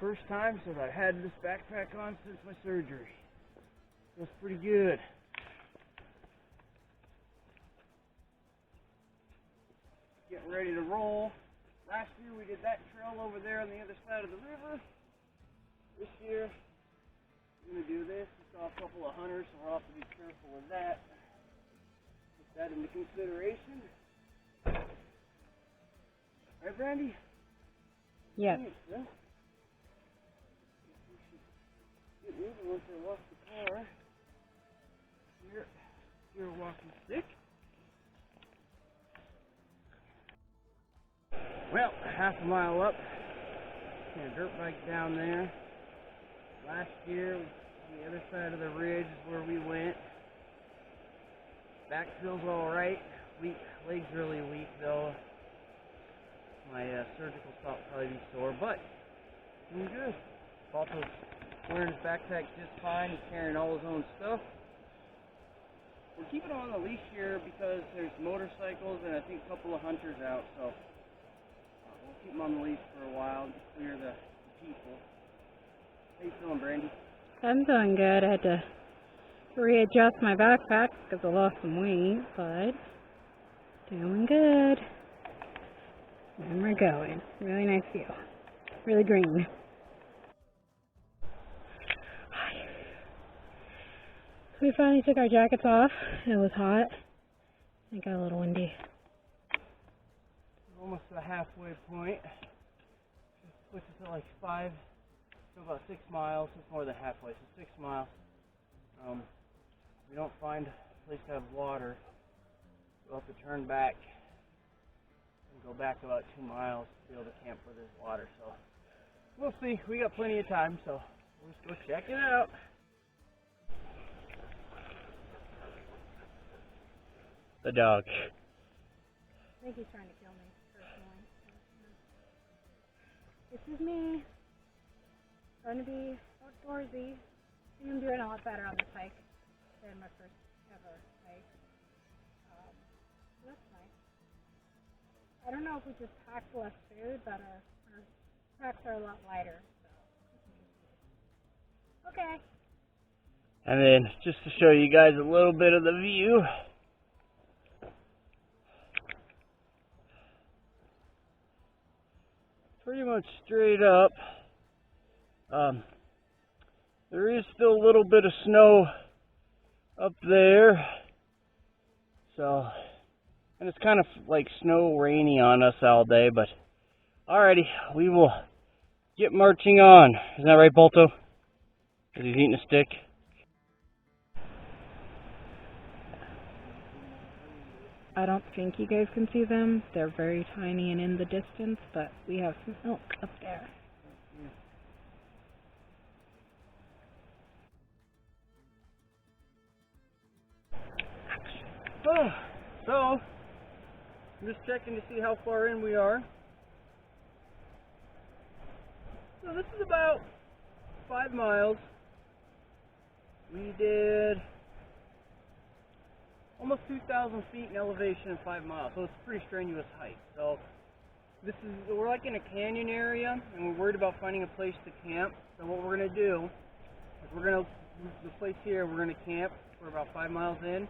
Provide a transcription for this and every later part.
first time since I've had this backpack on since my surgery. Feels pretty good. Getting ready to roll. Last year we did that trail over there on the other side of the river. This year we're going to do this. We saw a couple of hunters, so we'll have to be careful with that. Take that into consideration. Right, Brandy? Yes. Yeah. Get moving once I wash the car. Here, walking stick. Well, half a mile up. A dirt bike down there. Last year, the other side of the ridge is where we went. Back feels all right. Weak, legs really weak though. My surgical spot will probably be sore, but doing good. Balto's wearing his backpack just fine. He's carrying all his own stuff. We're keeping him on the leash here because there's motorcycles and I think a couple of hunters out, so we'll keep him on the leash for a while to clear the people. How you feeling, Brandy? I'm doing good. I had to readjust my backpack because I lost some weight, but doing good. And we're going. Really nice view. Really green. We finally took our jackets off. It was hot. It got a little windy. Almost the halfway point. Puts us at like 5 to about 6 miles. It's more than halfway, so 6 miles. We don't find a place to have water. We'll have to turn back and go back about 2 miles to be able to camp where there's water. So we'll see. We got plenty of time, so we'll just go check it out. The dog. I think he's trying to kill me, personally. This is me. Trying to be outdoorsy. I think I'm doing a lot better on this hike than my first ever hike. So that's nice. I don't know if we just packed less food, but our packs are a lot lighter. So. Okay. And then, just to show you guys a little bit of the view. Pretty much straight up. There is still a little bit of snow up there. So, and it's kind of like snow rainy on us all day, but alrighty, we will get marching on. Isn't that right, Balto? Because he's eating a stick. I don't think you guys can see them. They're very tiny and in the distance, but we have some elk up there. So, I'm just checking to see how far in we are. So this is about 5 miles. We did almost 2,000 feet in elevation in 5 miles, so it's a pretty strenuous hike. So we're like in a canyon area, and we're worried about finding a place to camp. So what we're going to do is this place here, we're going to camp for about 5 miles in,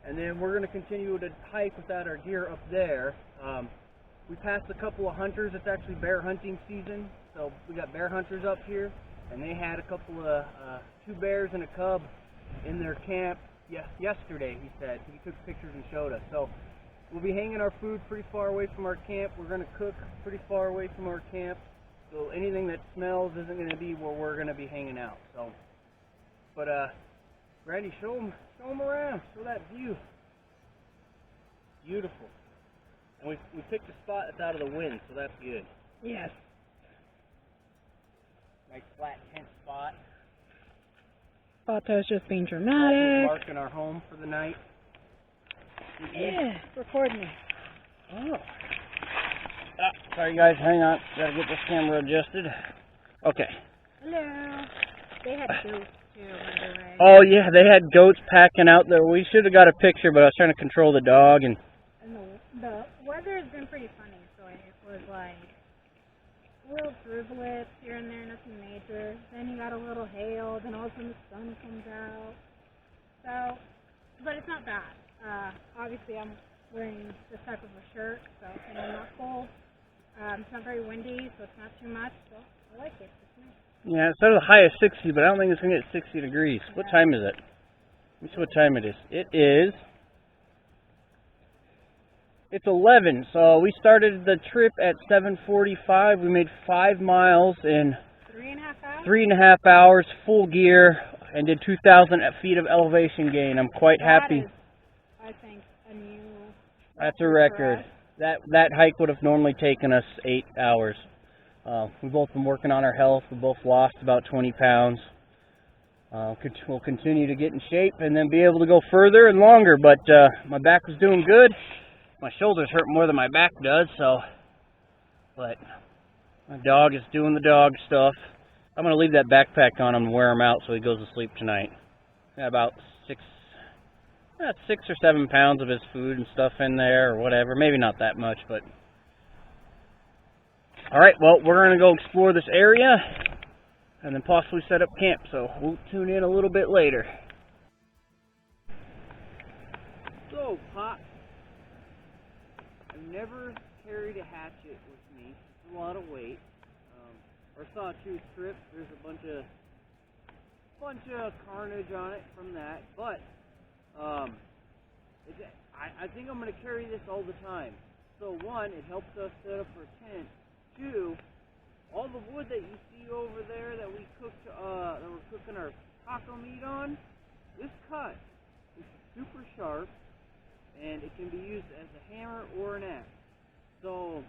and then we're going to continue to hike without our gear up there. We passed a couple of hunters. It's actually bear hunting season, so we got bear hunters up here, and they had a couple of 2 bears and a cub in their camp. Yesterday, he said. He took pictures and showed us. So we'll be hanging our food pretty far away from our camp. We're going to cook pretty far away from our camp. So anything that smells isn't going to be where we're going to be hanging out. So, but Randy, show them around. Show that view. Beautiful. And we picked a spot that's out of the wind, so that's good. Yes. Nice flat tent spot. Balto's just being dramatic. Marking our home for the night. Yeah, recording me. Oh. Sorry guys, hang on. Gotta get this camera adjusted. Okay. Hello. They had goats too, by the way. Oh yeah, they had goats packing out there. We should have got a picture, but I was trying to control the dog and the weather has been pretty funny, so it was like little driblets here and there, nothing major. Then you got a little hail, then all of a sudden the sun comes out. So, but it's not bad. Obviously I'm wearing this type of a shirt, so I'm not cold. It's not very windy, so it's not too much, so I like it. It's nice. Yeah, it said the high of 60, but I don't think it's going to get 60 degrees. What time is it? Let me see what time it is. It's 11, so we started the trip at 7:45. We made 5 miles in 3.5 hours? 3.5 hours, full gear, and did 2,000 feet of elevation gain. I'm quite happy. That is, I think, a new... That's a record. That hike would have normally taken us 8 hours. We've both been working on our health. We both lost about 20 pounds. We'll continue to get in shape and then be able to go further and longer, but my back was doing good. My shoulders hurt more than my back does, but my dog is doing the dog stuff. I'm going to leave that backpack on him and wear him out so he goes to sleep tonight. Got about 6 or 7 pounds of his food and stuff in there or whatever. Maybe not that much, but... Alright, well, we're going to go explore this area and then possibly set up camp, so we'll tune in a little bit later. So, Pop, I've never carried a hatchet with me. It's a lot of weight. Our sawtooth strip, there's a bunch of carnage on it from that, but I think I'm going to carry this all the time. So one, it helps us set up our tent. Two, all the wood that you see over there that we cooked, that we're cooking our taco meat on, this cut is super sharp, and it can be used as a hammer or an axe. So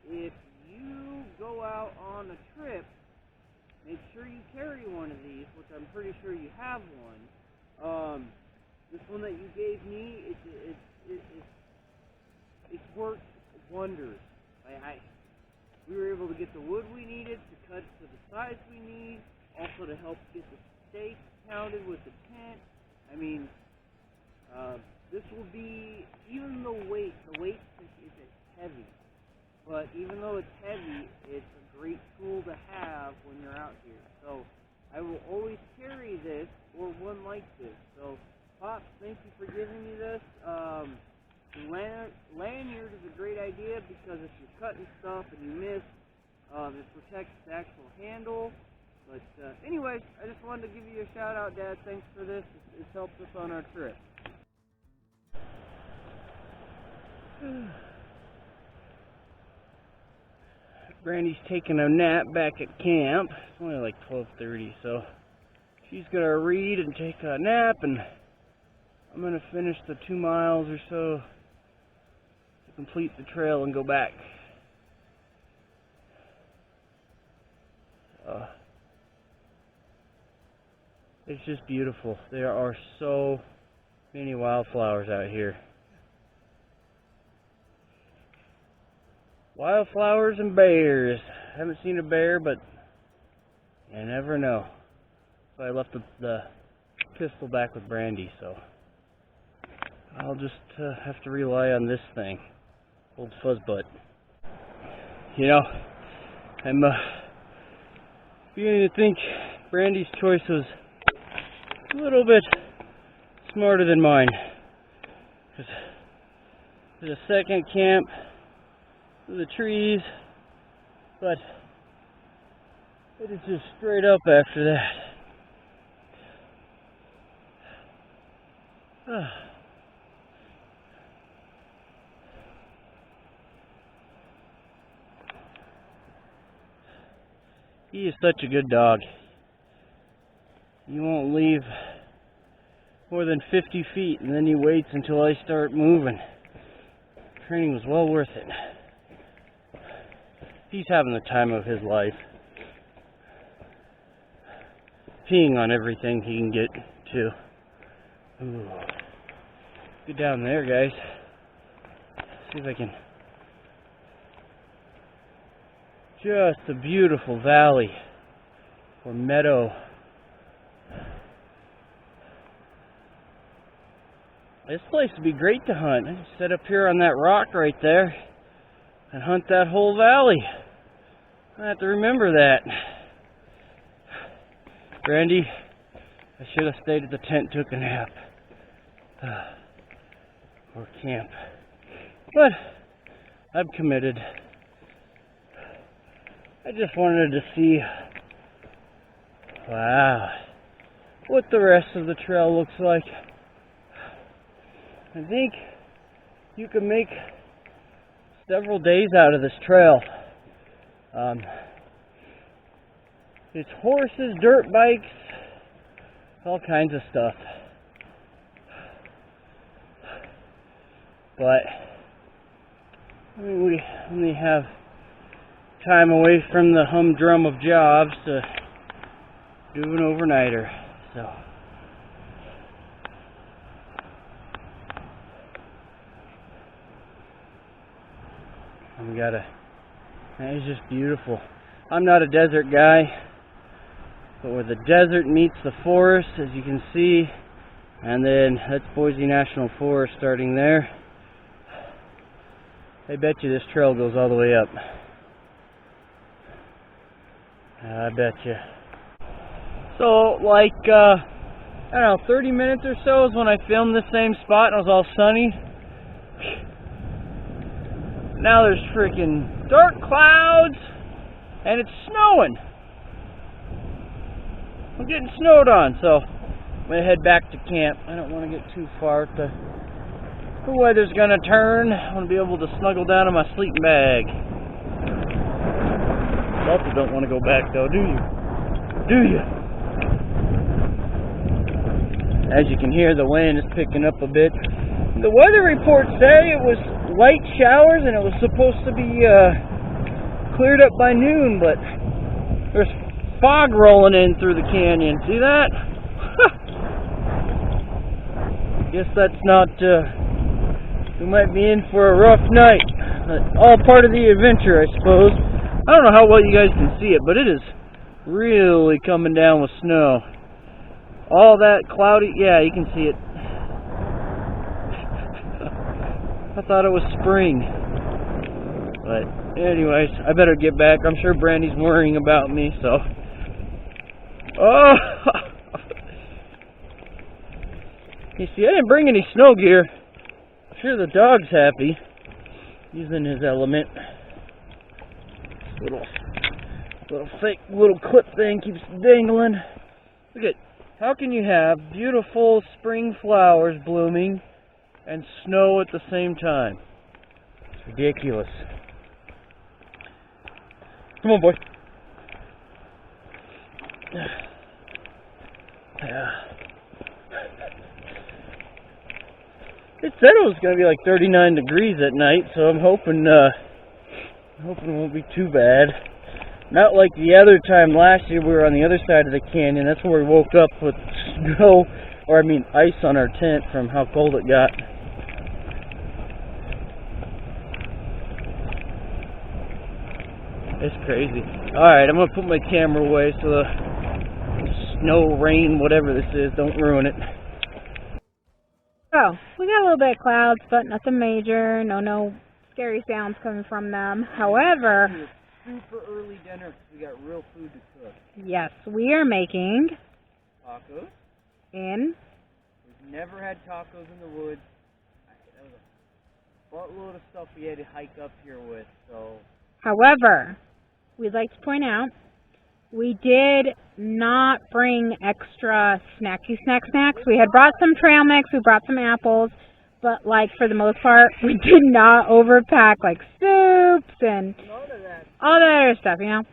if you go out on a trip, make sure you carry one of these, which I'm pretty sure you have one. This one that you gave me, it's worked wonders. We were able to get the wood we needed to cut to the size we need, also to help get the stakes counted with the tent. I mean, this will be, even the weight is heavy, but even though it's heavy, it's a great tool to have when you're out here. So I will always carry this or one like this. So Pop, thank you for giving me this. The lanyard is a great idea because if you're cutting stuff and you miss, it protects the actual handle. But anyways, I just wanted to give you a shout out, Dad. Thanks for this. It's helped us on our trip. Brandy's taking a nap back at camp. It's only like 12:30, so she's gonna read and take a nap, and I'm gonna finish the 2 miles or so to complete the trail and go back. It's just beautiful. There are so many wildflowers out here. Wildflowers and bears. I haven't seen a bear, but you never know. So I left the pistol back with Brandy, so I'll just have to rely on this thing. Old fuzzbutt. You know, I'm beginning to think Brandy's choice was a little bit smarter than mine. Because there's a second camp through the trees, but it is just straight up after that. He is such a good dog. He won't leave more than 50 feet, and then he waits until I start moving. Training was well worth it. He's having the time of his life. Peeing on everything he can get to. Ooh. Get down there, guys. See if I can. Just a beautiful valley or meadow. This place would be great to hunt. I just sit up here on that rock right there and hunt that whole valley. I have to remember that. Randy, I should have stayed at the tent, took a nap. Or camp. But I'm committed. I just wanted to see, wow, what the rest of the trail looks like. I think you can make several days out of this trail. It's horses, dirt bikes, all kinds of stuff. But we only have time away from the humdrum of jobs to do an overnighter. So it's just beautiful. I'm not a desert guy, but where the desert meets the forest, as you can see, and then that's Boise National Forest starting there. I bet you this trail goes all the way up. I bet you. So, like, I don't know, 30 minutes or so is when I filmed the same spot and it was all sunny. Now there's freaking dark clouds and it's snowing. I'm getting snowed on, so I'm going to head back to camp. I don't want to get too far. The weather's going to turn. I want to be able to snuggle down in my sleeping bag. You also don't want to go back, though, do you? Do you? As you can hear, the wind is picking up a bit. The weather reports say it was light showers and it was supposed to be cleared up by noon, but there's fog rolling in through the canyon. See that? Guess that's not, we might be in for a rough night. But all part of the adventure, I suppose. I don't know how well you guys can see it, but it is really coming down with snow. All that cloudy, yeah, you can see it. I thought it was spring. But anyways, I better get back. I'm sure Brandy's worrying about me, so. Oh! You see, I didn't bring any snow gear. I'm sure the dog's happy. He's in his element. Little fake little clip thing keeps dangling. Look at, how can you have beautiful spring flowers blooming and snow at the same time? It's ridiculous. Come on, boy. Yeah. It said it was going to be like 39 degrees at night, so I'm hoping it won't be too bad. Not like the other time last year we were on the other side of the canyon. That's where we woke up with snow, or I mean ice on our tent from how cold it got. It's crazy. Alright, I'm going to put my camera away so the snow, rain, whatever this is, don't ruin it. Oh, we got a little bit of clouds, but nothing major. No scary sounds coming from them. However, super early dinner because we got real food to cook. Yes, we are making Tacos. We've never had tacos in the woods. That was a buttload of stuff we had to hike up here with. So. However, we'd like to point out we did not bring extra snacky snacks. We had brought some trail mix, we brought some apples, but like for the most part, we did not overpack like soups and all that other stuff, you know.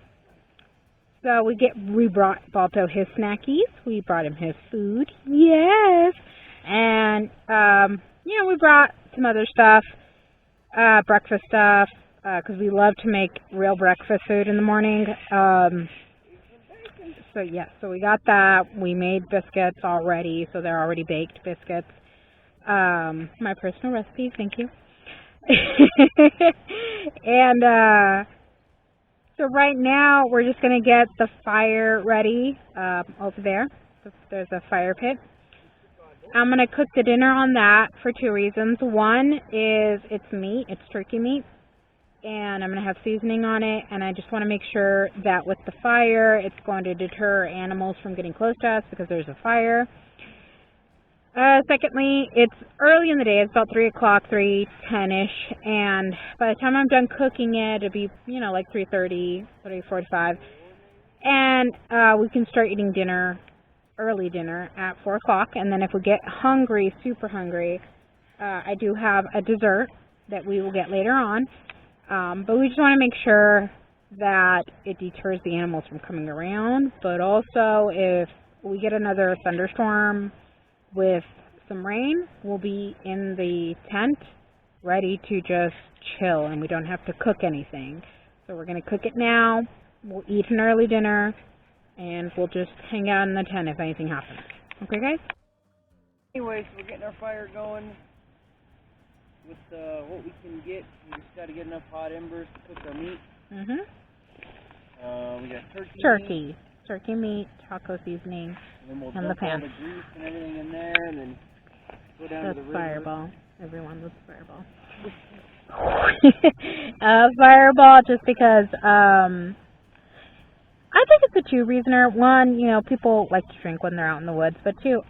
So we brought Balto his snackies, we brought him his food, yes, and we brought some other stuff, breakfast stuff, because we love to make real breakfast food in the morning. So we got that. We made biscuits already, so they're already baked biscuits. My personal recipe, thank you. And so right now we're just going to get the fire ready over there. There's a fire pit. I'm going to cook the dinner on that for two reasons. One is it's meat, it's turkey meat. and I'm going to have seasoning on it, and I just want to make sure that with the fire, it's going to deter animals from getting close to us because there's a fire. Secondly, it's early in the day. It's about 3 o'clock, 3:10-ish, and by the time I'm done cooking it, it'll be, like 3:30, 3:45, and we can start eating dinner, early dinner, at 4 o'clock, and then if we get hungry, super hungry, I do have a dessert that we will get later on, but we just want to make sure that it deters the animals from coming around, but also if we get another thunderstorm with some rain, we'll be in the tent ready to just chill, and we don't have to cook anything. So we're going to cook it now, we'll eat an early dinner, and we'll just hang out in the tent if anything happens. Okay, guys? Anyways, we're getting our fire going with what we can get. We just got to get enough hot embers to cook our meat. We got turkey meat, taco seasoning, and then we'll and the dump pan. all the grease and everything in there, and then go down to the river. Fireball. Everyone, that's Fireball. Fireball, just because I think it's a two-reasoner. One, people like to drink when they're out in the woods, but two,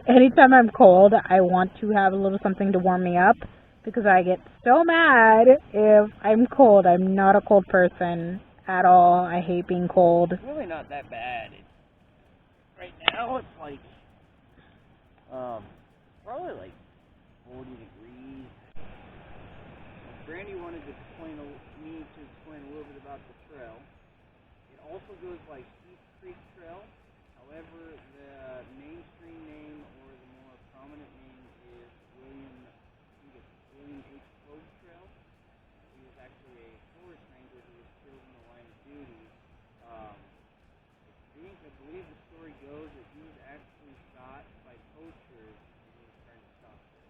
anytime I'm cold, I want to have a little something to warm me up, because I get so mad if I'm cold. I'm not a cold person at all. I hate being cold. It's really not that bad. Right now, it's like, probably like 40 degrees. Brandy wanted to explain a little bit about the trail. It also goes by Steep Creek Trail. However, the mainstream name, or the more prominent name, is William H Pogue Trail. He was actually a forest ranger who was killed in the line of duty. I believe the story goes that he was actually shot by poachers and he was trying to stop it.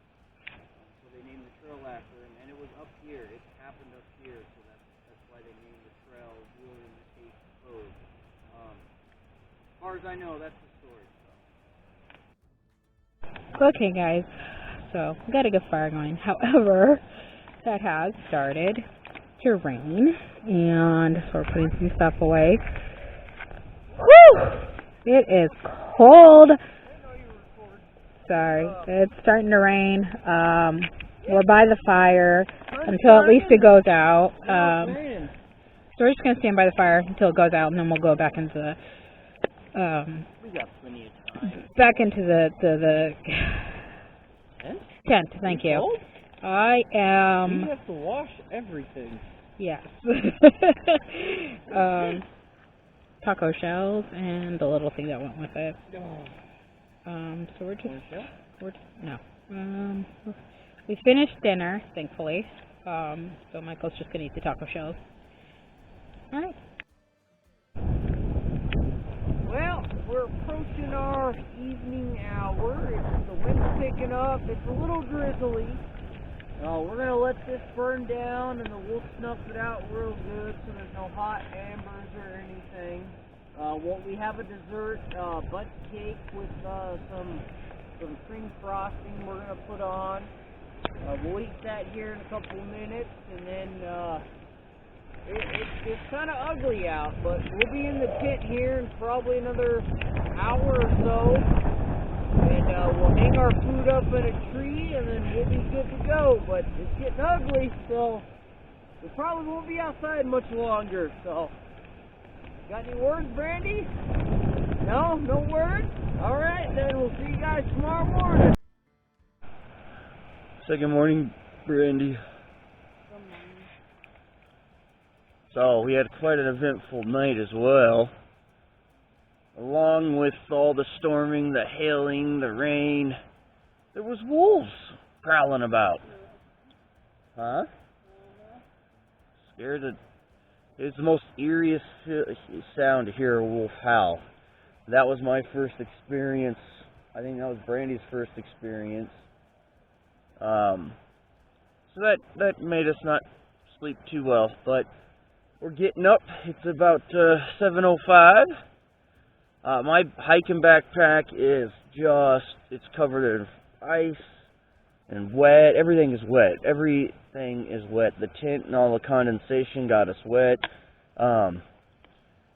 So they named the trail after him, and it was up here. It happened up here, so that's why they named the trail William H Pogue. As far as I know, that's the story. Okay, guys, so we got a good fire going. However, that has started to rain, and so we're putting some stuff away. Whew! It is cold. Sorry, it's starting to rain. We're by the fire until at least it goes out. So we're just going to stand by the fire until it goes out, and then we'll go back into the We got plenty of time. back into the tent. Thank you. Cold? I am. You have to wash everything. Yes. Taco shells and the little thing that went with it. So we finished dinner, thankfully. So Michael's just gonna eat the taco shells. All right. Well, we're approaching our evening hour. The wind's picking up. It's a little drizzly. We're going to let this burn down, and then we'll snuff it out real good so there's no hot embers or anything. We have a dessert, butt cake with some cream frosting we're going to put on. We'll eat that here in a couple of minutes, and then it's kind of ugly out, but we'll be in the tent here in probably another hour or so. And we'll hang our food up in a tree, and then we'll be good to go. But it's getting ugly, so we probably won't be outside much longer. So, got any words, Brandy? No? No words? Alright, then we'll see you guys tomorrow morning. Second morning, Brandy. So, we had quite an eventful night as well. Along with all the storming, the hailing, the rain, there was wolves prowling about. Huh? Scared to... It's the most eeriest sound to hear a wolf howl. That was my first experience. I think that was Brandy's first experience. So that made us not sleep too well, but we're getting up. It's about 7:05. My hiking backpack is it's covered in ice. and wet. Everything is wet. Everything is wet. The tint and all the condensation got us wet.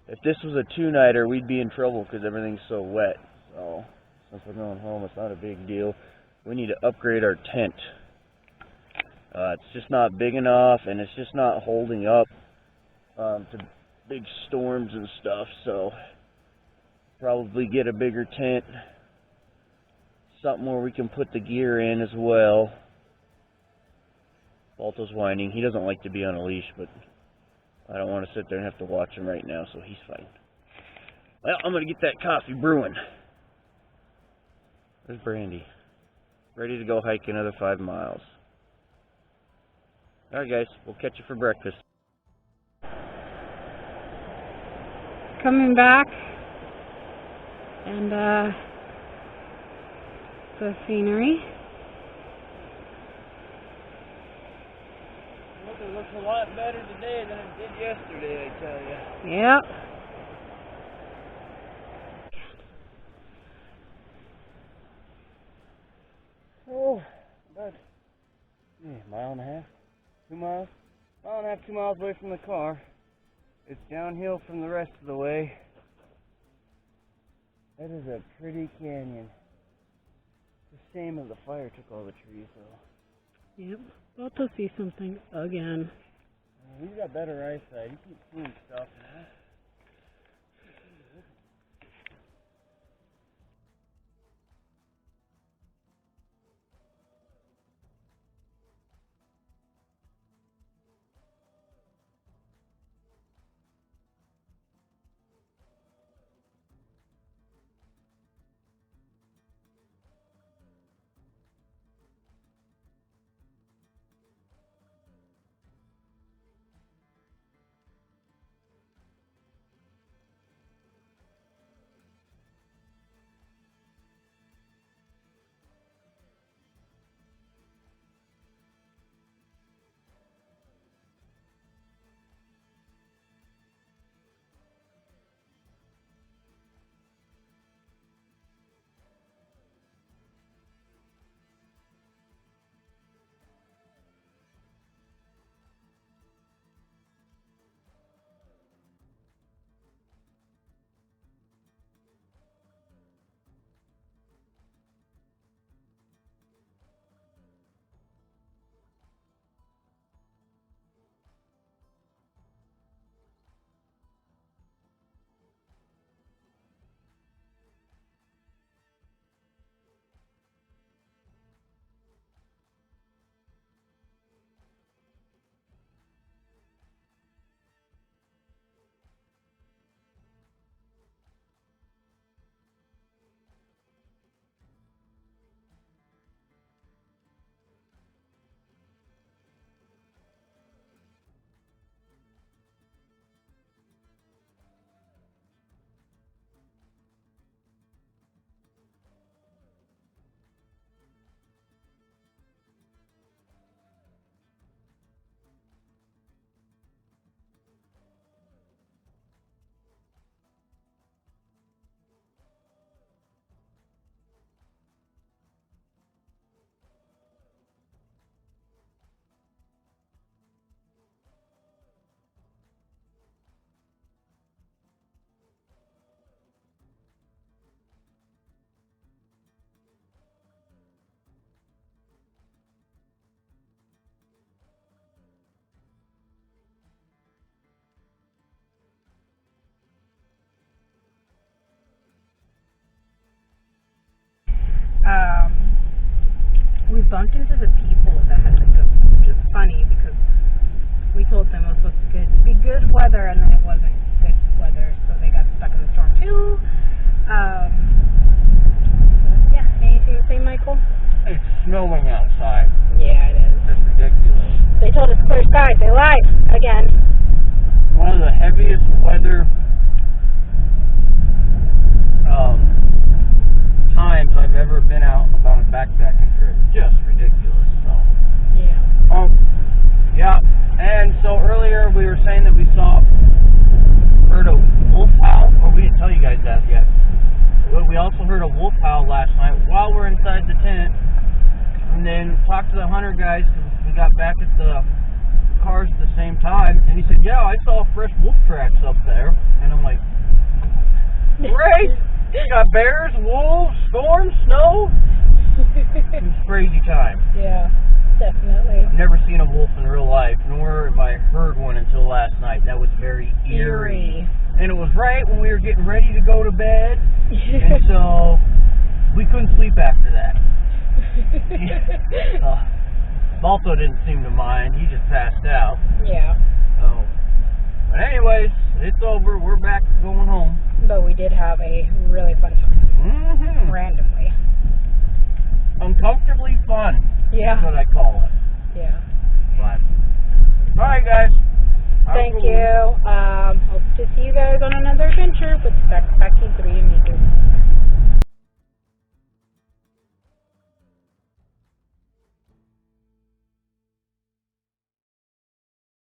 If this was a 2-nighter, we'd be in trouble because everything's so wet. So since we're going home, it's not a big deal. We need to upgrade our tent. It's just not big enough, and it's just not holding up to big storms and stuff. So probably get a bigger tent, something where we can put the gear in as well. Balto's whining. He doesn't like to be on a leash, but I don't want to sit there and have to watch him right now, so he's fine. Well, I'm going to get that coffee brewing. There's Brandy. Ready to go hike another 5 miles. Alright guys, we'll catch you for breakfast. Coming back, and the scenery. It looks a lot better today than it did yesterday, I tell you. Yep. Oh, about a mile and a half, 2 miles? Mile and a half, 2 miles away from the car. It's downhill from the rest of the way. That is a pretty canyon. It's a shame that the fire took all the trees, though. Yep. About to see something again. He's got better eyesight. He keeps seeing stuff, man. We bumped into the people that had to go, which is funny because we told them it was supposed to be good weather and then it wasn't good weather, so they got stuck in the storm too. Yeah, anything to say, Michael? It's snowing outside. Yeah, it is. It's just ridiculous. They told us clear skies. They lied again. One of the heaviest weather times I've ever been out on a backpacking trip. Just ridiculous. So. Yeah. Yeah. And so earlier we were saying that we heard a wolf howl. Oh, we didn't tell you guys that yet. Well, hunter guys, 'cause we got back at the cars at the same time, and he said, yeah, I saw fresh wolf tracks up there. And I'm like, great! You got bears, wolves, storms, snow. It was a crazy time. Yeah, definitely. I've never seen a wolf in real life, nor have I heard one until last night. That was very eerie. And it was right when we were getting ready to go to bed, and so we couldn't sleep after that. Balto didn't seem to mind. He just passed out. Yeah. So, but anyways, it's over. We're back going home. But we did have a really fun time. Mm-hmm. Randomly. Uncomfortably fun. Yeah. That's what I